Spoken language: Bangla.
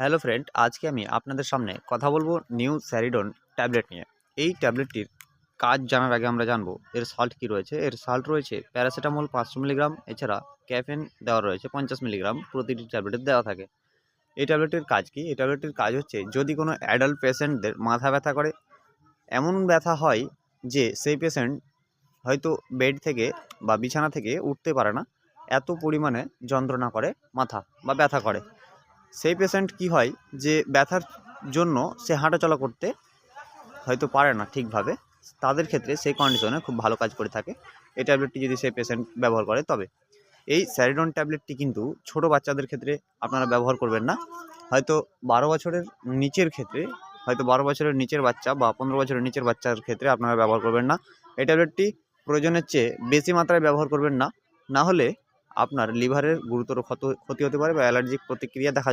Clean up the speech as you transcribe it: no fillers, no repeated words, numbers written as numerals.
হ্যালো ফ্রেন্ড, আজকে আমি আপনাদের সামনে কথা বলবো নিউ স্যারিডন ট্যাবলেট নিয়ে। এই ট্যাবলেটটির কাজ জানার আগে আমরা জানবো এর সল্ট কী রয়েছে। এর সল্ট রয়েছে প্যারাসিটামল 500 মিলিগ্রাম, এছাড়া ক্যাফেন দেওয়া রয়েছে 50 মিলিগ্রাম, প্রতিটি ট্যাবলেটের দেওয়া থাকে। এই ট্যাবলেটের কাজ কি? এই ট্যাবলেটের কাজ হচ্ছে যদি কোনো অ্যাডাল্ট পেশেন্টদের মাথা ব্যথা করে, এমন ব্যথা হয় যে সেই পেশেন্ট হয়তো বেড থেকে বা বিছানা থেকে উঠতে পারে না, এত পরিমাণে যন্ত্রণা করে মাথা বা ব্যথা করে, সেই পেশেন্ট কি হয় যে ব্যথার জন্য সে হাঁটাচলা করতে হয়তো পারে না ঠিকভাবে, তাদের ক্ষেত্রে সেই কন্ডিশনে খুব ভালো কাজ করে থাকে এই ট্যাবলেটটি যদি সেই পেশেন্ট ব্যবহার করে। তবে এই স্যারিডন ট্যাবলেটটি কিন্তু ছোট বাচ্চাদের ক্ষেত্রে আপনারা ব্যবহার করবেন না। হয়তো 12 বছরের নিচের ক্ষেত্রে, হয়তো 12 বছরের নিচের বাচ্চা বা 15 বছরের নিচের বাচ্চার ক্ষেত্রে আপনারা ব্যবহার করবেন না। এই ট্যাবলেটটি প্রয়োজনের চেয়ে বেশি মাত্রায় ব্যবহার করবেন না, না হলে আপনার লিভারের গুরুতর ক্ষতি হতে পারে বা অ্যালার্জিক প্রতিক্রিয়া দেখা